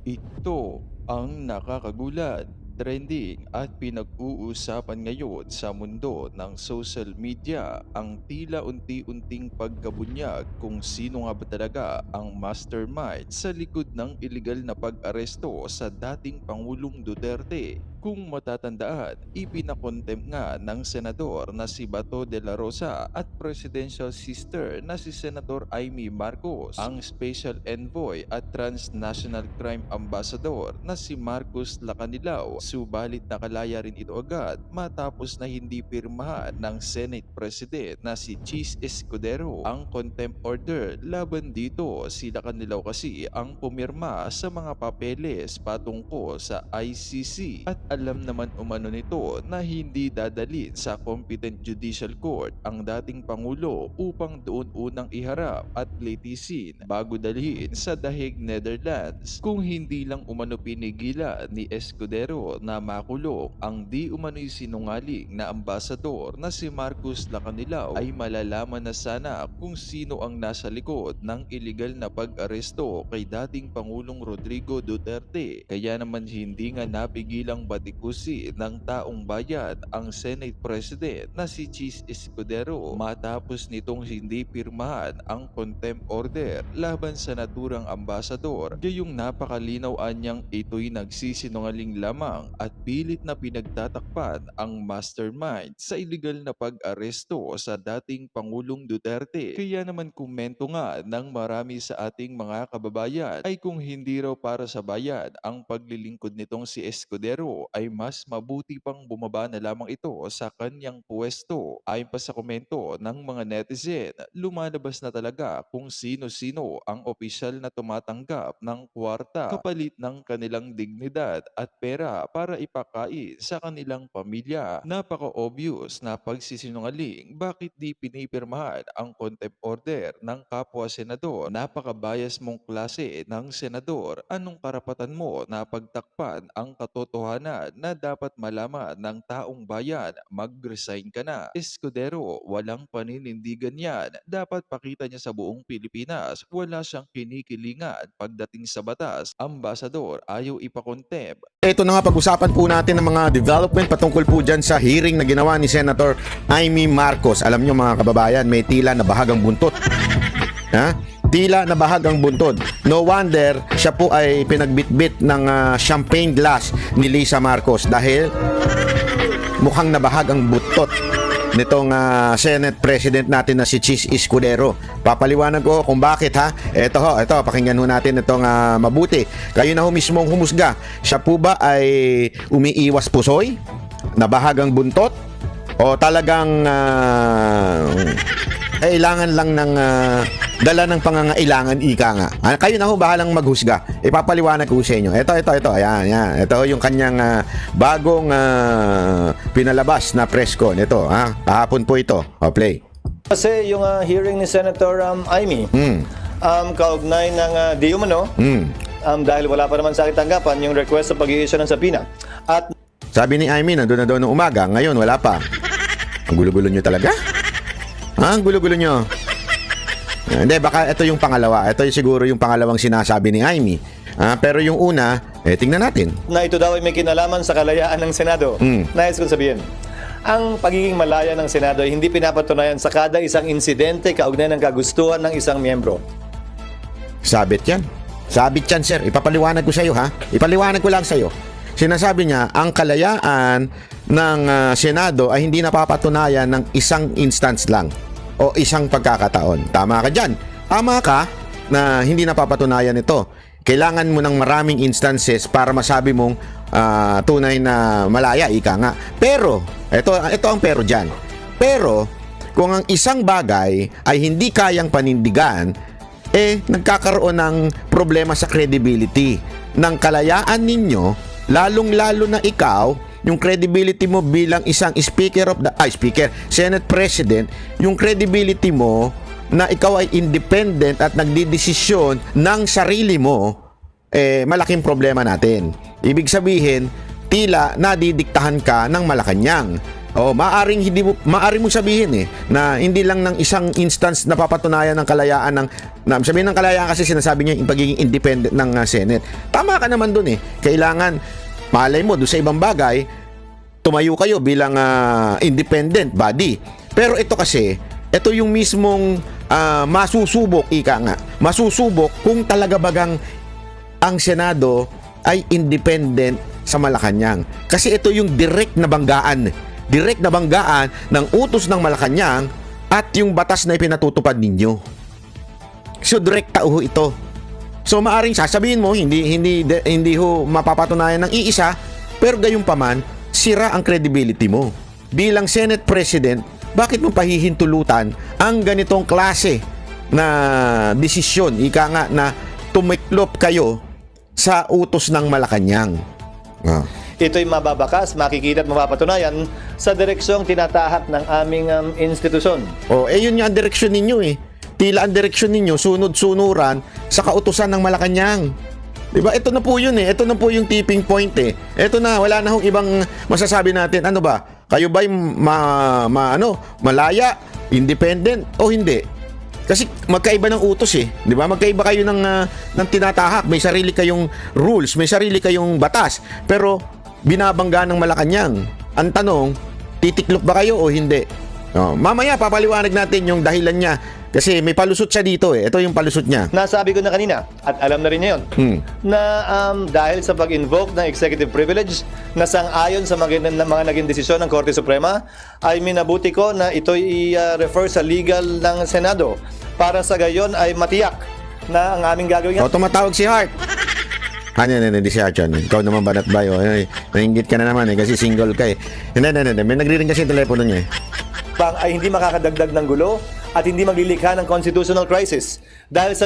Ito ang nakakagulat, trending at pinag-uusapan ngayon sa mundo ng social media, ang tila unti-unting pagkabunyag kung sino nga ba talaga ang mastermind sa likod ng iligal na pag-aresto sa dating Pangulong Duterte. Kung matatandaan, ipinakontempt nga ng senador na si Bato de la Rosa at presidential sister na si Senator Amy Marcos ang special envoy at transnational crime ambassador na si Marcos Lacanilao. Subalit nakalaya rin ito agad matapos na hindi pirmahan ng Senate President na si Chis Escudero ang contempt order laban dito. Si Lacanilao kasi ang pumirma sa mga papeles patungkol sa ICC at alam naman umano nito na hindi dadalhin sa competent judicial court ang dating Pangulo upang doon unang iharap at litisin bago dalhin sa The Hague, Netherlands. Kung hindi lang umano pinigilan ni Escudero na makulong ang di umano'y sinungaling na ambasador na si Marcos Lacanilao, ay malalaman na sana kung sino ang nasa likod ng iligal na pag-aresto kay dating Pangulong Rodrigo Duterte. Kaya naman hindi nga napigilang batikusin ng taong bayan ang Senate President na si Chis Escudero matapos nitong hindi pirmahan ang contempt order laban sa naturang ambasador. Gayong napakalinaw anyang ito'y nagsisinungaling lamang at pilit na pinagtatakpan ang mastermind sa iligal na pag-aresto sa dating Pangulong Duterte. Kaya naman komento nga ng marami sa ating mga kababayan ay kung hindi raw para sa bayan ang paglilingkod nitong si Escudero, ay mas mabuti pang bumaba na lamang ito sa kanyang pwesto. Ayon pa sa komento ng mga netizen, lumalabas na talaga kung sino-sino ang opisyal na tumatanggap ng kwarta kapalit ng kanilang dignidad at pera para ipakain sa kanilang pamilya. Napaka-obvious na pagsisinungaling, bakit di pinipirmahan ang contempt order ng kapwa senador? Napaka-bias mong klase ng senador. Anong karapatan mo na pagtakpan ang katotohanan na dapat malaman ng taong bayan? Mag-resign ka na. Escudero, walang paninindigan yan. Dapat pakita niya sa buong Pilipinas wala siyang kinikilingan pagdating sa batas. Ambasador, ayaw ipakontempt. Ito na nga, pag-usapan po natin ng mga development patungkol po dyan sa hearing na ginawa ni Senator Amy Marcos. Alam nyo mga kababayan, may tila na bahagang buntot. Ha? Tila na bahagang buntot. No wonder siya po ay pinagbitbit ng champagne glass ni Lisa Marcos dahil mukhang nabahag ang buntot nitong Senate President natin na si Chis Escudero. Papaliwanag ko kung bakit ha. Ito pakinggan ho natin itong mabuti. Kayo na ho mismong humusga. Siya po ba ay umiiwas pusoy? Nabahagang buntot? O talagang kailangan lang ng dala ng pangangailangan, ika nga. Kayo na ho bahalang maghusga. Ipapaliwanag ko sa inyo. Ito. Ayan. Ito yung kanyang bagong pinalabas na press con. Ito, kahapon po ito. O, play. Kasi yung hearing ni Senator Amy, kaugnay ng di umano, dahil wala pa naman sa aking tanggapan yung request sa pag-i-issue ng subpoena. At sabi ni Amy, nandun na daw ng umaga. Ngayon, wala pa. Ang gulo-gulo nyo talaga? Ang gulo-gulo nyo. Hindi, baka ito yung pangalawa. Ito yung siguro yung pangalawang sinasabi ni Amy. Pero yung una, tingnan natin. na ito daw ay may kinalaman sa kalayaan ng Senado. Nais kong sabihin, ang pagiging malaya ng Senado ay hindi pinapatunayan sa kada isang insidente kaugnay ng kagustuhan ng isang miyembro. Sabit yan. Sabit yan, sir. Ipapaliwanag ko sa iyo, ha? Ipaliwanag ko lang sa iyo. Sinasabi niya, ang kalayaan ng Senado ay hindi napapatunayan ng isang instance lang o isang pagkakataon. Tama ka dyan. Tama ka na hindi napapatunayan ito. Kailangan mo ng maraming instances para masabi mong tunay na malaya, ika nga. Pero, ito ang pero dyan. Pero, kung ang isang bagay ay hindi kayang panindigan, nagkakaroon ng problema sa credibility ng kalayaan ninyo, lalong-lalo na ikaw, yung credibility mo bilang isang Senate President, yung credibility mo na ikaw ay independent at nagdidesisyon ng sarili mo, malaking problema natin. Ibig sabihin, tila nadidiktahan ka ng Malacanang. Oh, maaring mong sabihin na hindi lang ng isang instance napapatunayan ng kalayaan sabihin ng kalayaan kasi sinasabi niya yung pagiging independent ng Senate. Tama ka naman dun Kailangan malay mo doon sa ibang bagay tumayo kayo bilang independent body. Pero ito yung mismong masusubok masusubok kung talaga bagang ang Senado ay independent sa Malacanang. Kasi ito yung direct na banggaan ng utos ng Malacanang at yung batas na ipinatutupad ninyo. So direkta ito. So maaring sasabihin mo hindi ho mapapatunayan ng iisa, pero gayunpaman sira ang credibility mo. Bilang Senate President, bakit mo pahihintulutan ang ganitong klase na desisyon, na tumiklop kayo sa utos ng Malacanang? Ito'y mababakas, makikita at mapapatunayan sa direksyong tinatahak ng aming institusyon. Yun nga ang direksyon ninyo Tila ang direksyon ninyo, sunod-sunuran sa kautusan ng Malacanang. Diba? Ito na po yun Ito na po yung tipping point Ito na, wala na hong ibang masasabi natin. Ano ba? Kayo ba'y malaya, independent o hindi? Kasi magkaiba ng utos Di ba? Magkaiba kayo ng tinatahak. May sarili kayong rules, may sarili kayong batas. Pero binabangga ng Malacanang. Ang tanong, titiklop ba kayo o hindi? Mamaya papaliwanag natin yung dahilan niya. Kasi may palusot siya dito Ito yung palusot niya. Nasabi ko na kanina, at alam na rin niya yun, na dahil sa pag-invoke ng executive privilege na sang-ayon sa mga naging desisyon ng Korte Suprema, ay minabuti ko na ito'y i-refer sa legal ng Senado para sa gayon ay matiyak na ang aming gagawin. Tumatawag si Hart. Hindi si Hart yun. Ikaw naman banat ba yun? Nainggit ka na naman kasi single ka Hindi. May nagre-ring kasi yung telepono niya ay hindi makakadagdag ng gulo at hindi maglilikha ng constitutional crisis.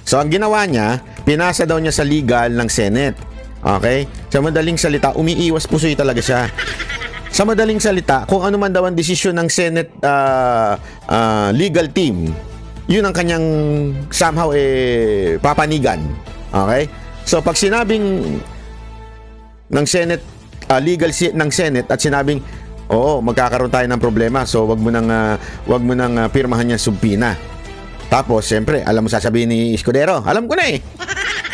So ang ginawa niya, pinasa daw niya sa legal ng Senate. Okay? Sa madaling salita, umiiwas pusoy talaga siya. Sa madaling salita, kung ano man daw ang desisyon ng Senate legal team, yun ang kanyang somehow papanigan. Okay? So pag sinabing ng Senate, legal ng Senate at sinabing magkakaroon tayo ng problema. So wag mo nang pirmahan niya subpina. Tapos siyempre, alam mo sasabihin ni Escudero, alam ko na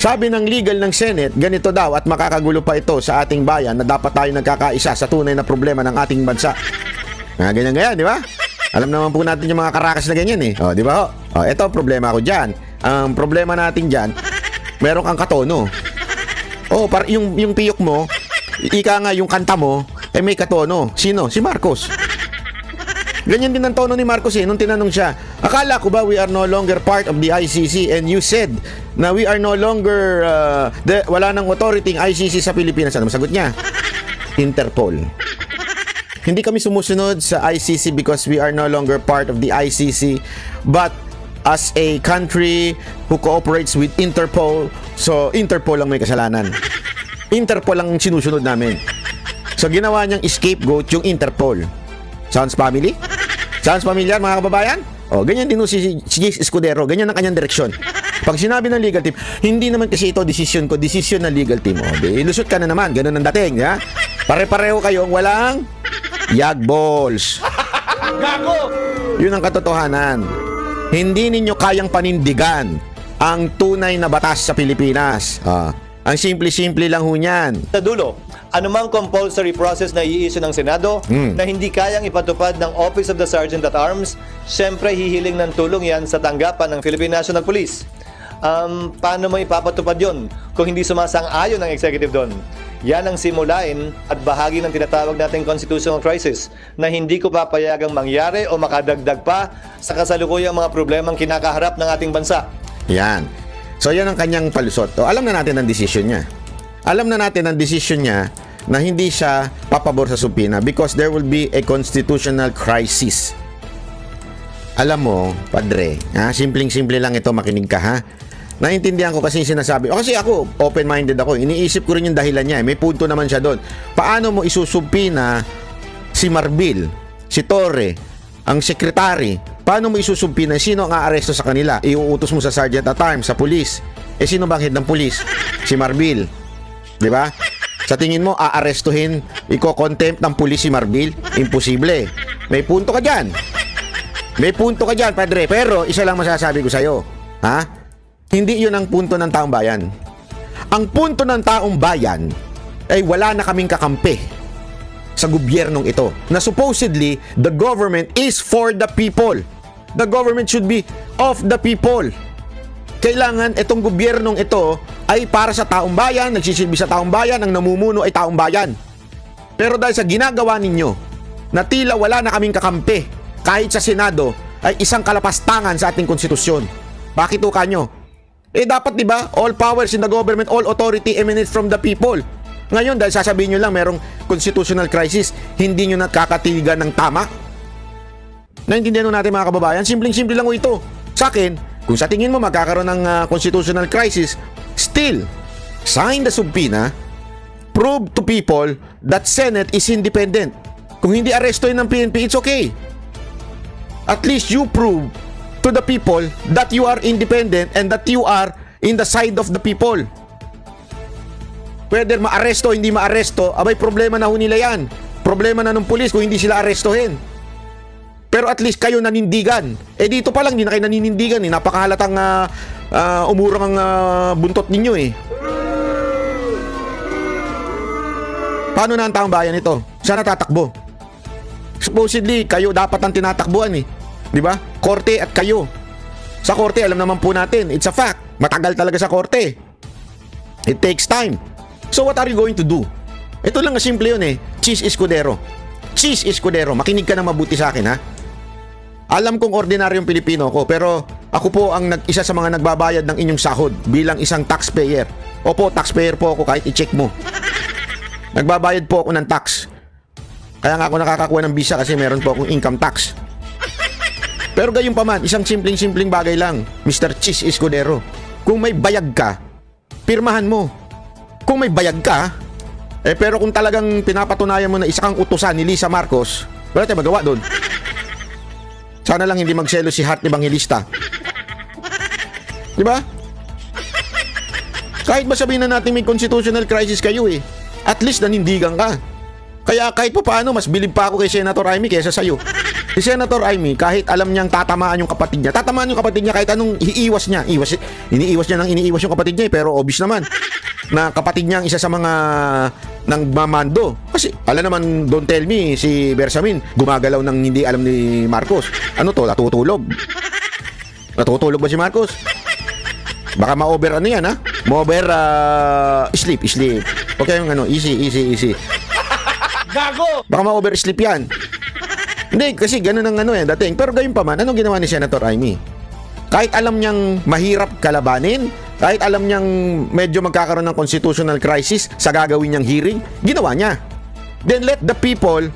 Sabi ng legal ng Senate, ganito daw at makakagulo pa ito sa ating bayan na dapat tayo nagkakaisa sa tunay na problema ng ating bansa. Ganyan, di ba? Alam naman po natin yung mga karakas na ganyan di ba ito problema ko diyan. Ang problema natin diyan, meron kang katono. Yung piyok mo, nga yung kanta mo, may katono. Sino? Si Marcos. Ganyan din ang tono ni Marcos nung tinanong siya, akala ko ba we are no longer part of the ICC and you said na we are no longer wala nang authority ng ICC sa Pilipinas. Ano sagot niya? Interpol. Hindi kami sumusunod sa ICC because we are no longer part of the ICC, but as a country who cooperates with Interpol, so Interpol ang may kasalanan. Interpol ang sinusunod namin. So ginawa niyang scapegoat yung Interpol. Sounds family? Sounds familiar mga kababayan? Ganyan din si Jace Escudero. Ganyan ang kanyang direksyon. Pag sinabi ng legal team, hindi naman kasi ito decision ko, decision ng legal team. Ilusot ka na naman. Ganun ang dating. Pare-pareho kayong walang yagballs. Gago! Yun ang katotohanan. Hindi ninyo kayang panindigan ang tunay na batas sa Pilipinas. Ang simple-simple lang ho niyan. Sa dulo, anumang compulsory process na i-issue ng Senado na hindi kayang ipatupad ng Office of the Sergeant at Arms, syempre hihiling ng tulong yan sa tanggapan ng Philippine National Police. Paano mo ipapatupad yon kung hindi sumasang-ayon ng executive doon? Yan ang simulain at bahagi ng tinatawag nating constitutional crisis na hindi ko papayagang mangyari o makadagdag pa sa kasalukuyang mga problemang kinakaharap ng ating bansa. Yan. So yan ang kanyang palusot. Alam na natin ang desisyon niya. Alam na natin ang desisyon niya na hindi siya papabor sa subpoena because there will be a constitutional crisis. Alam mo, padre, simpleng-simple lang ito, makinig ka Naintindihan ko kasi yung sinasabi. Kasi ako, open-minded ako. Iniisip ko rin yung dahilan niya. May punto naman siya doon. Paano mo isusubpina si Marbil, si Torre, ang sekretary? Paano mo isusubpina? Sino ang aaresto sa kanila? Iuutos mo sa Sergeant at Arms, sa pulis. Sino bang head ng pulis? Si Marbil. Di ba? Sa tingin mo, aarestuhin, iko-contempt ng pulis si Marbil? Imposible. May punto ka dyan. May punto ka dyan, Padre. Pero, isa lang masasabi ko sa'yo. Ha? Hindi yun ang punto ng taong bayan. Ang punto ng taong bayan ay wala na kaming kakampi sa gobyernong ito. Na supposedly, the government is for the people. The government should be of the people. Kailangan itong gobyernong ito ay para sa taong bayan, nagsisilbi sa taong bayan, ang namumuno ay taong bayan. Pero dahil sa ginagawa ninyo, na tila wala na kaming kakampi, kahit sa Senado, ay isang kalapastangan sa ating konstitusyon. Bakit uka nyo? Dapat diba, all powers in the government, all authority emanates from the people. Ngayon, dahil sasabihin nyo lang merong constitutional crisis, hindi nyo nakakatiligan ng tama? Naintindihan natin mga kababayan, simpleng-simple lang ito. Sa akin, kung sa tingin mo magkakaroon ng constitutional crisis, still, sign the subpoena, prove to people that Senate is independent. Kung hindi arestuhin ng PNP, it's okay. At least you prove to the people that you are independent and that you are in the side of the people. Whether maaresto o hindi maaresto, abay problema na ho nila yan. Problema na ng pulis kung hindi sila arestohin. Pero at least kayo nanindigan. Dito pa lang, hindi na kayo naninindigan. Napakahalatang umurang ang buntot ninyo eh. Paano na ang taong bayan ito? Saan natatakbo? Supposedly, kayo dapat ang tinatakbuhan eh. Di ba? Korte at kayo. Sa korte, alam naman po natin, it's a fact. Matagal talaga sa korte. It takes time. So what are you going to do? Ito lang na simple yun eh. Cheese Escudero. Cheese Escudero. Makinig ka na mabuti sa akin ha. Alam kong ordinaryong Pilipino ko, pero ako po ang isa sa mga nagbabayad ng inyong sahod bilang isang taxpayer. Opo, taxpayer po ako kahit i-check mo. Nagbabayad po ako ng tax. Kaya nga ako nakakakuha ng visa kasi meron po akong income tax. Pero gayon pa man, isang simpleng-simpleng bagay lang, Mr. Cheese Escudero. Kung may bayag ka, pirmahan mo. Kung may bayag ka, pero kung talagang pinapatunayan mo na isa kang utusan ni Lisa Marcos, wala tayong magawa doon. Sana lang hindi magselo si Hart Evangelista. Diba? Kahit ba sabihin na natin may constitutional crisis kayo eh, at least nanindigan ka. Kaya kahit pa paano, mas bilib pa ako kay Senator Amy kaysa sa'yo. Si Senator Amy, kahit alam niyang tatamaan yung kapatid niya, tatamaan yung kapatid niya kahit anong iiwas niya. Iniiwas niya yung kapatid niya pero obvious naman na kapatid niya ang isa sa mga nagmamando. Kasi, alam naman, don't tell me, si Bersamin, gumagalaw ng hindi alam ni Marcos. Ano to? Natutulog. Natutulog ba si Marcos? Baka ma-over ano yan, ha? Ma-over, sleep. Okay, easy. Gago! Baka ma-over sleep yan. Hindi, kasi ganun ang dating. Pero gayon pa man, anong ginawa ni Senator Amy? Kahit alam niyang mahirap kalabanin, kahit alam niyang medyo magkakaroon ng constitutional crisis sa gagawin niyang hearing, ginawa niya. Then let the people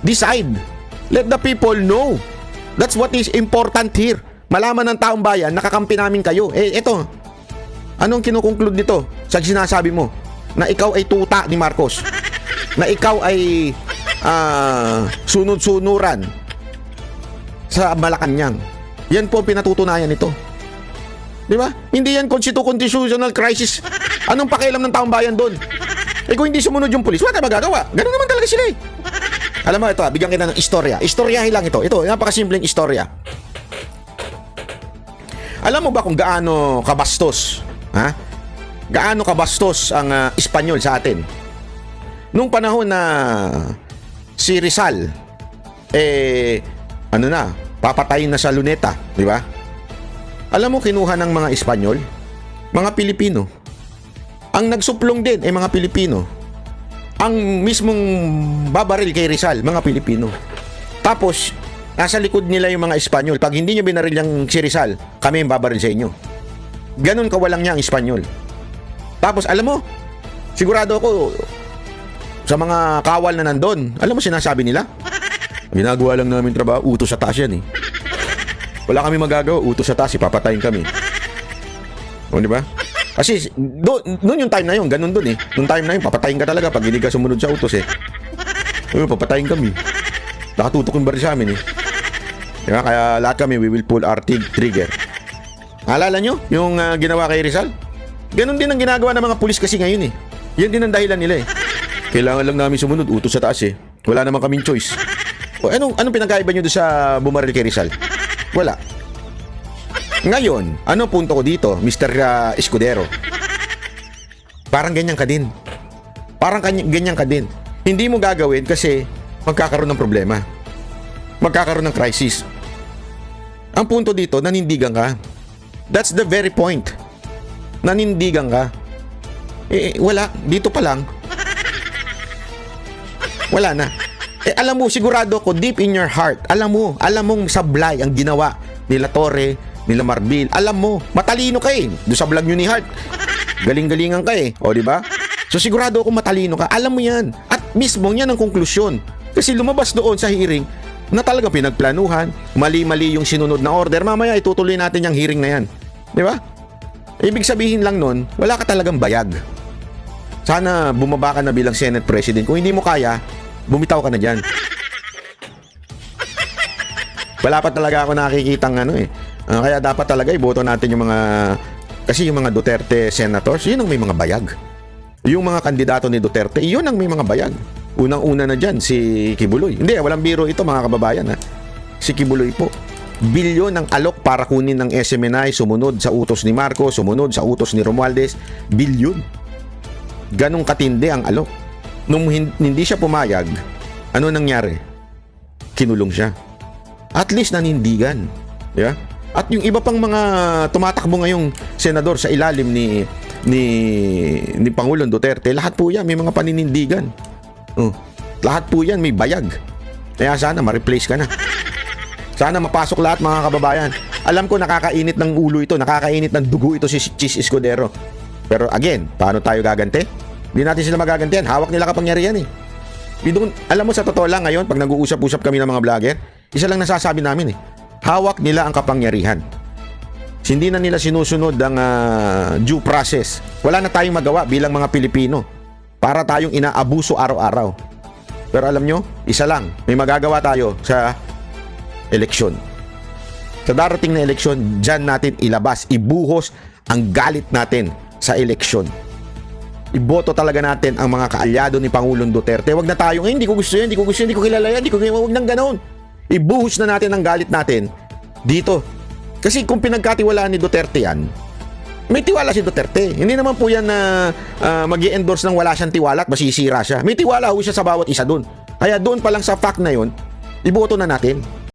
decide. Let the people know. That's what is important here. Malaman ng taong bayan, nakakampi namin kayo. Eto, anong kinukonclude nito sa sinasabi mo? Na ikaw ay tuta ni Marcos. Na ikaw ay sunod-sunuran sa Malacanang. Yan po ang pinatutunayan nito. Di ba? Hindi yan constitutional crisis. Anong pakialam ng taong bayan doon? Kung hindi sumunod yung pulis, wala tayo magagawa. Ganun naman talaga sila eh. Alam mo ito, bigyan kita ng istorya. Istoryahin lang ito. Ito, napakasimpleng istorya. Alam mo ba kung gaano kabastos? Ha? Gaano kabastos ang Espanyol sa atin? Nung panahon na si Rizal, papatayin na sa Luneta, di ba? Alam mo, kinuha ng mga Espanyol, mga Pilipino. Ang nagsuplong din ay mga Pilipino. Ang mismong babaril kay Rizal, mga Pilipino. Tapos, nasa likod nila yung mga Espanyol. Pag hindi nyo binaril yung si Rizal, kami yung babaril sa inyo. Ganon kawalang niya ang Espanyol. Tapos, alam mo, sigurado ako, sa mga kawal na nandun, alam mo sinasabi nila? Ginagawa lang namin trabaho, utos sa taas yan eh. Wala kami magagawa, utos sa taas, ipapatayin kami. O, di ba? Kasi, noon yung time na yun, ganun dun eh. Noong time na yun, papatayin ka talaga pag hindi ka sumunod sa utos eh. Papatayin kami. Nakatutok yung baril sa amin eh. Diba? Kaya lahat kami, we will pull our trigger. Alala nyo yung ginawa kay Rizal? Ganun din ang ginagawa ng mga pulis kasi ngayon eh. Yan din ang dahilan nila eh. Kailangan lang namin sumunod. Utos sa taas eh. Wala naman kaming choice. O, anong pinagkaiba nyo doon sa bumaril kay Rizal? Wala. Ngayon, ano punto ko dito, Mr. Escudero? Parang ganyan ka din. Parang ganyan ka din. Hindi mo gagawin kasi magkakaroon ng problema. Magkakaroon ng crisis. Ang punto dito, nanindigan ka. That's the very point. Nanindigan ka. Wala. Dito pa lang. Wala na. Alam mo, sigurado ko, deep in your heart, alam mong sablay ang ginawa nila Torre, nila Marbil. Alam mo, matalino ka eh. Doon sa vlog nyo ni Hart. Galing-galingan ka eh. O, di ba? So, sigurado ako matalino ka. Alam mo yan. At mismo yan ang konklusyon. Kasi lumabas doon sa hearing na talaga pinagplanuhan, mali-mali yung sinunod na order. Mamaya, itutuloy natin yung hearing na yan. Di ba? Ibig sabihin lang nun, wala ka talagang bayag. Sana bumaba ka na bilang Senate President. Kung hindi mo kaya, bumitaw ka na dyan. Wala pa talaga ako nakikitang kaya dapat talaga iboto natin yung mga... Kasi yung mga Duterte senators, yun ang may mga bayag. Yung mga kandidato ni Duterte, yun ang may mga bayag. Unang-una na dyan, si Kibuloy. Hindi, walang biro ito mga kababayan. Si Kibuloy po. Bilyon ng alok para kunin ng SMNI, sumunod sa utos ni Marcos, sumunod sa utos ni Romualdez. Bilyon. Ganong katindi ang alok. Nung hindi siya pumayag, ano nangyari? Kinulong siya. At least nanindigan. Yeah? At yung iba pang mga tumatakbo ngayong senador sa ilalim ni Pangulong Duterte, lahat po yan may mga paninindigan. Lahat po yan may bayag. Kaya sana ma-replace ka na. Sana mapasok lahat mga kababayan. Alam ko nakakainit ng ulo ito, nakakainit ng dugo ito si Chis Escudero. Pero again, paano tayo gaganti? Hindi natin sila magagantihan. Hawak nila kapangyarihan eh. Alam mo sa totoo lang ngayon, pag nag-uusap-usap kami ng mga vlogger, isa lang nasasabi namin eh. Hawak nila ang kapangyarihan. Hindi na nila sinusunod ang due process. Wala na tayong magawa bilang mga Pilipino. Para tayong inaabuso araw-araw. Pero alam nyo, isa lang. May magagawa tayo sa eleksyon. Sa darating na eleksyon, dyan natin ilabas, ibuhos ang galit natin sa eleksyon. Iboto talaga natin ang mga kaalyado ni Pangulong Duterte. Wag na tayong, hindi ko gusto yan, hindi ko kilala yan, wag nang ganoon. Ibuhos na natin ang galit natin dito. Kasi kung pinagkatiwalaan ni Duterte yan, may tiwala si Duterte. Hindi naman po yan na mag-i-endorse ng wala siyang tiwala at masisira siya. May tiwala ho siya sa bawat isa doon. Kaya doon pa lang sa fact na yun, iboto na natin.